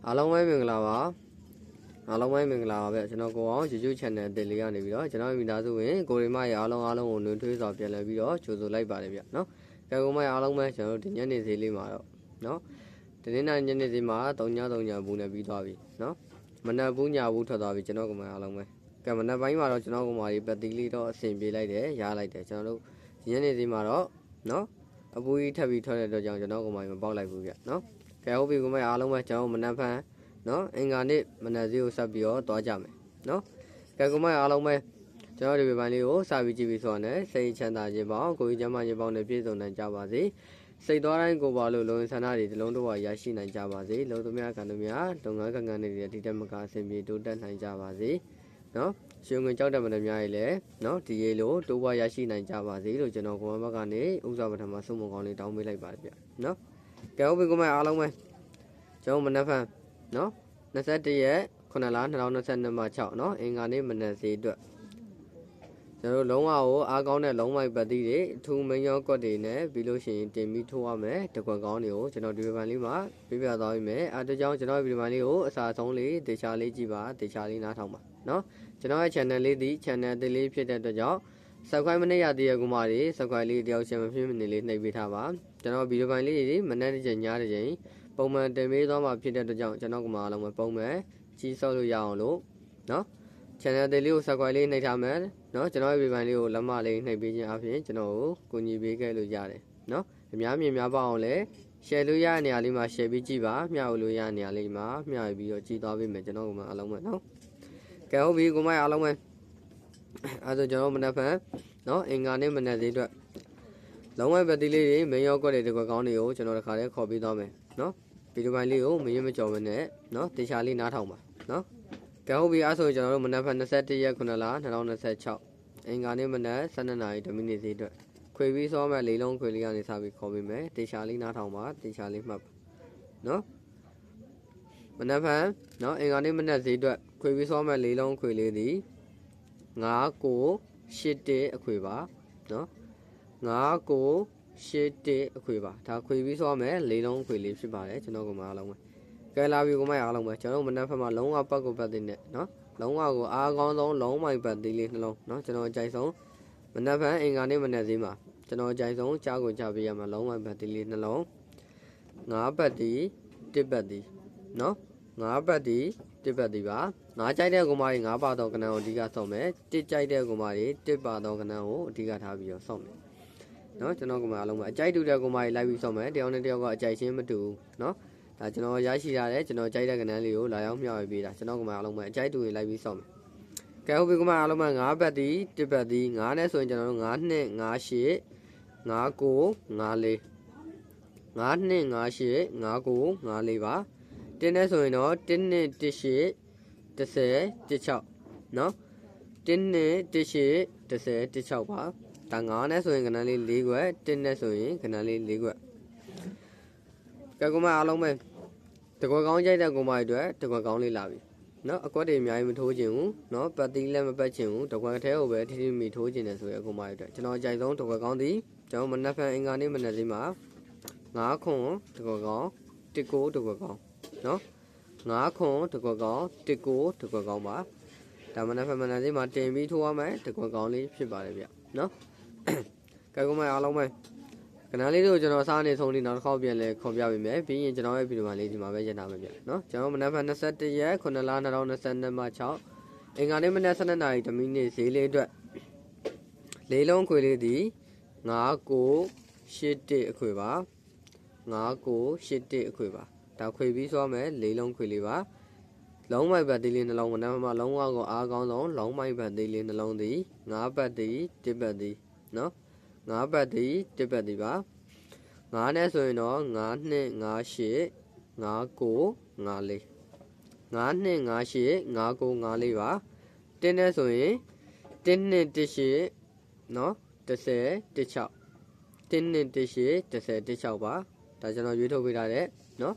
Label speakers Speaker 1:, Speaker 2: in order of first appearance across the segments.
Speaker 1: အားလုံးပဲမင်္ဂလာပါအားလုံးပဲမင်္ဂလာပါဗျကျွန်တော်ကိုအောင် YouTube channel အသစ်လေးကနေပြီးတော့ကျွန်တော်မိသားစုဝင်ကိုရီမရဲ့အားလုံးကိုနှွေးထွေးစွာပြန်လည်ပြီးတော့ကြိုဆိုလိုက်ပါတယ်ဗျနော်ကဲကိုမရဲ့အားလုံးပဲကျွန်တော်တို့ဒီညနေဈေးလေးမှာတော့နော်ဒီနေ့ညနေဈေးမှာ3ညဘူးနဲ့ပြီးသွားပြီနော်မနက်ဘူးညဘူးထွက်သွားပြီကျွန်တော်ကိုမအားလုံးပဲကဲမနက်ပိုင်းမှာတော့ကျွန်တော်ကိုမကြီးပတ်တီလေးတော့အဆင်ပြေလိုက်တယ်ရလိုက်တယ်ကျွန်တော်တို့ဒီညနေဈေးမှာတော့နော်အပူကြီးထပ်ပြီးထွက်တဲ့အတွက်ကြောင့်ကျွန်တော်ကိုမကြီးမပေါက်လိုက်ဘူးဗျနော်ကဲဟုတ်ပြီကိုမအားလုံးပဲကျွန်တော်မနက်ဖန်နော်အင်္ဂါနေ့မနက်ဈေးကိုဆက်ပြီးတော့တွားကြမယ်နော်ကဲကိုမအားလုံးပဲကျွန်တော်ဒီပိုင်းလေးကိုစပြီးကြည့်ပြီးဆိုတော့စိတ်ချမ်းသာခြင်းပေါင်းကိုယ်ကျမ်းမာခြင်းပေါင်းနဲ့ပြည့်စုံနိုင်ကြပါစေစိတ်သွားတိုင်းကိုပါလို့လုံဆန္ဒတွေဒီလုံးတော့ရရှိနိုင်ကြပါစေလုံသူများကံသူများလုပ်ငန်းကံကံတွေဒီတက်မကအစဉ်ပြေတိုးတက်နိုင်ကြပါစေနော်ရှင်ဝင်ကြောက်တဲ့မများကြီးလည်းနော်ဒီရေလိုတိုးပွားရရှိနိုင်ကြပါစေလို့ကျွန်တော်ကိုမဘက်ကနေဥစ္စာပထမဆုံးမကောင်းလေးတောင်းပေးလိုက်ပါတယ်ဗျနော်ကဲဟုတ်ပြီကိုမအားလုံးပဲကျွန်တော်မနက်ဖန်နော်21ရက်9လ2022မှာ6နော်အင်္ဂါနေ့မနက်ဈေးအတွက်ကျွန်တော်လုံးဝကိုအားကောင်းတဲ့လုံးမိုက်ပတ်သီးတွေအထူးမင်းရောကွက်တွေနဲ့ပြီးလို့ရှိရင်တင်ပြီးထိုးရမယ်တကွက်ကောင်းတွေကိုကျွန်တော်ဒီဗီဒီယိုလေးမှာပြပြသွားပြီမယ်အဲဒါကြောင့်ကျွန်တော်ဒီဗီဒီယိုလေးကိုအစားဆုံးလေးတေချာလေးကြည့်ပါတေချာလေးနားထောင်ပါနော်ကျွန်တော်ရဲ့ channel လေးဒီ channel အသေးလေးဖြစ်တဲ့အတွက်ကြောင့် subscribe မနေရသေးတဲ့ကူမတွေ subscribe လေးတယောက်ချင်းမဖြစ်မနေလေးနှိပ်ပေးထားပါကျွန်တော်ဗီဒီယိုပိုင်းလေးတွေမနေ့တစ်ချိန်ညတစ်ချိန်ပုံမှန်တင်ပေးသွားမှာဖြစ်တဲ့အတွက်ကြောင့်ကျွန်တော်ကမှအားလုံးပဲပုံမှန်ကြီးစောက်လို့ရအောင်လို့နော် channel သေးလေးကို subscribe လေးနှိပ်ထားမယ်နော်ကျွန်တော်ရဲ့ဗီဒီယိုပိုင်းလေးကိုလက်မလေးနှိပ်ပေးခြင်းအပြင်ကျွန်တော်ကိုကူညီပေးခဲ့လို့ရတယ်နော်အများမြင်များပါအောင်လဲ share လို့ရတဲ့နေရာလေးမှာ share ပြီးကြည့်ပါမျှဝေလို့ရတဲ့နေရာလေးမှာမျှဝေပြီးတော့ကြည့်သွားပေးမယ်ကျွန်တော်ကမှအားလုံးပဲနော်ကဲဟုတ်ပြီကိုမအားလုံးပဲအဲဆိုကျွန်တော်မနက်ဖြန်နော်အင်္ဂါနေ့မနက်သေးအတွက်လုံးဝပဲတီးလေးတွေမင်းရောကွက်တွေတကွက်ကောင်းတွေကိုကျွန်တော်တခါတည်းခေါ်ပြီးသွားမယ်နော်ဗီဒီယိုပိုင်းလေးကိုမရင်မကြော်မနဲ့နော်တေချာလေးနားထောင်ပါနော်ကဲဟုတ်ပြီအဲဆိုကျွန်တော်တို့မနက်ဖြန်21ရက်9လ2026အင်္ဂါနေ့မနက်12နာရီ10မိနစ်ဈေးအတွက်ခွေပြီးစောမဲ့လေးလုံးခွေလေးကနေစပြီးခေါ်ပြီးမယ်တေချာလေးနားထောင်ပါတေချာလေးမှတ်ပါနော်မနက်ဖြန်နော်အင်္ဂါနေ့မနက်ဈေးအတွက်ခွေပြီးစောမဲ့လေးလုံးခွေလေးသည်9 9 8 1အခွေပါနော်9 9 8 1အခွေပါဒါခွေပြီးစောမယ်လေးလုံးခွေလေးဖြစ်ပါတယ်ကျွန်တော်ကမှအားလုံးပဲကဲလာပြီကိုမအားလုံးပဲကျွန်တော်မနက်ဖက်မှာလုံးဝပတ်ကိုပတ်သိနေနော်လုံးဝကိုအားကောင်းဆုံးလုံးမိုင်ပတ်သေးလေးနှလုံးနော်ကျွန်တော်အကြိုက်ဆုံးမနက်ဖက်အင်္ဂါနေ့မနက်ဈေးမှာကျွန်တော်အကြိုက်ဆုံးကြားကိုကြားပေးရမှာလုံးမိုင်ပတ်သေးလေးနှလုံး9ပတ်တီ1ပတ်တီနော်9ပတ်တီ1ပတ်တီပါ9ကြိုက်တဲ့ကောင်မကြီး9ပါတော့ကနန်းကိုအဓိကဆော့မယ်1ကြိုက်တဲ့ကောင်မကြီး1ပါတော့ကနန်းကိုအဓိကထားပြီးတော့ဆော့မယ်နော်ကျွန်တော်ကမှအလုံးမအကြိုက်တူတဲ့ကောင်မကြီးလိုက်ပြီးဆော့မယ်တယောက်နဲ့တယောက်ကအကြိုက်ချင်းမတူဘူးနော်ဒါကျွန်တော်ရရှိထားတဲ့ကျွန်တော်ကြိုက်တဲ့ကနန်းလေးကိုလာရောက်မျှဝေပေးတာကျွန်တော်ကမှအလုံးမအကြိုက်တူတွေလိုက်ပြီးဆော့မယ်ကဲဟုတ်ပြီကမှအလုံးမ9ပတ်တီ1ပတ်တီ9နဲ့ဆိုရင်ကျွန်တော်တို့9 2 9 8 9 9 9 4 9 2 9 8 9 9 9 4ပါတင်းနဲ့ဆိုရင်တော့1 2 1 8 10 16နော်1 2 1 8 10 16ပါဒါ9နဲ့ဆိုရင်ကဏ္ဍလေး4ခွက်1နဲ့ဆိုရင်ကဏ္ဍလေး4ခွက်ကဲကုမအားလုံးပဲတကွက်ကောင်းကြိုက်တဲ့ကုမအတွက်တကွက်ကောင်းလေးလာပြီနော်အကွက်တွေအများကြီးမထိုးခြင်းဘူးနော်ပတ်သီးလည်းမပတ်ခြင်းဘူးတကွက်ထဲကိုပဲထိထိမိထိုးခြင်းတယ်ဆိုရင်ကုမအတွက်ကျွန်တော်အကြိုက်ဆုံးတကွက်ကောင်းသည်ကျွန်တော်မနက်ဖြန်အင်္ဂါနေ့မနက်လေးမှာ9ခွန်တကွက်ကောင်း1ကိုတကွက်ကောင်းနော်9ခွန်တကွက်ကောင်း1ကိုတကွက်ကောင်းပါဒါမနက်ဖြန်မနက်လေးမှာတင်ပြီးထိုးရမယ်တကွက်ကောင်းလေးဖြစ်ပါတယ်ဗျနော်ကဲကုမအားလုံးပဲကဏ္ဍလေးတို့ကျွန်တော်စားနေဆုံးလေးနောက်တစ်ခေါက်ပြန်လဲခေါ်ပြပေးမယ်ပြီးရင်ကျွန်တော်ရဲ့ဗီဒီယိုမှာလေးဒီမှာပဲရက်ထားမယ်ဗျနော်ကျွန်တော်မနက်ဖြန်21ရက်9လ2022မှာ6အင်္ဂါနေ့မနက်12နာရီ10မိနစ်ဈေးလေးအတွက်လေးလုံးခွေလေးသည်9 9 8 1အခွေပါ9 9 8 1အခွေပါဒါခွေပြီးသွားမယ်လေးလုံးခွေလေးပါလုံးမိုက်ပတ်သေးလေးနှလုံးမနက်မှာလုံးဝကိုအားကောင်းဆုံးလုံးမိုက်ပတ်သေးလေးနှလုံးသည်9ပတ်သည်1ပတ်သည်နော်9ပတ်သည်1ပတ်သည်ပါ9နဲ့ဆိုရင်တော့9 2 9 8 9 9 9 4 9 2 9 8 9 9 9 4ပါ1နဲ့ဆိုရင်1 2 1 8နော်10 16 1 2 1 8 10 16ပါဒါကျွန်တော်ရွေးထုတ်ပေးထားတဲ့နော်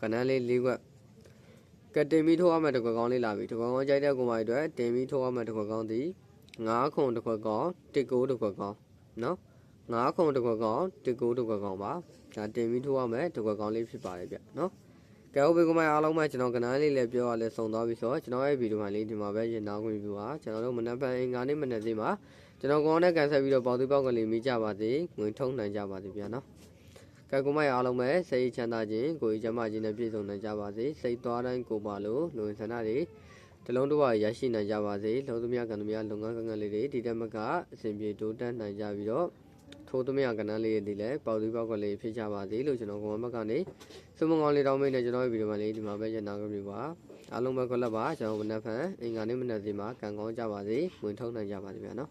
Speaker 1: ကဏ္ဍလေး၄ခွက်ကတင်ပြီးထိုးရမယ်တကွက်ကောင်းလေးလာပြီတကွက်ကောင်းကြိုက်တဲ့ကောင်မအတွက်တင်ပြီးထိုးရမယ်တကွက်ကောင်းသည်9ခွန်တကွက်ကောင်း1ကိုတကွက်ကောင်းနော်9ခွန်တကွက်ကောင်း1ကိုတကွက်ကောင်းပါဒါတင်ပြီးထိုးရမယ်တကွက်ကောင်းလေးဖြစ်ပါတယ်ဗျနော်က ကဲဟုတ်ပြီကိုမအားလုံးပဲကျွန်တော်ကနန်းလေးလည်းပြောရလဲစုံသွားပြီဆိုတော့ကျွန်တော်ရဲ့ဗီဒီယိုမှာလေးဒီမှာပဲရင်နာခွင့်ပြုပါကျွန်တော်တို့မနက်ဖြန်အင်္ဂါနေ့မနက်သေးမှာကျွန်တော်ကောင်းတဲ့ကန်ဆက်ပြီးတော့ပေါသူပေါက်ကလေးမိကြပါစေငွေထုံးနိုင်ကြပါစေဗျာနော်ကဲကိုမအားလုံးပဲစိတ်ချမ်းသာခြင်းကိုယ်ကျမ်းမာခြင်းနဲ့ပြည့်စုံနိုင်ကြပါစေစိတ်သွားတိုင်းကိုပါလို့လူဝင်ဆန္ဒတွေတလုံးတော့ရရှိနိုင်ကြပါစေလုံးသမျှကံသမျှလုပ်ငန်းကံလေးတွေဒီတက်မကအစဉ်ပြေတိုးတက်နိုင်ကြပြီးတော့ထိုးသမျှကဏ္ဍလေးတွေလည်းပေါသူပေါက်ကလေးဖြစ်ကြပါစေလို့ကျွန်တော်ကောမဘက်ကနေစုမကောင်းလေးတောင်းမိနေကျွန်တော်ရဲ့ဗီဒီယိုမှာလေးဒီမှာပဲညနာကြပြီပါအားလုံးပဲခွက်လက်ပါကျွန်တော်မနက်ဖြန်အင်္ဂါနေ့မနက်စီမှာကံကောင်းကြပါစေဝင်ထုတ်နိုင်ကြပါစေဗျာနော်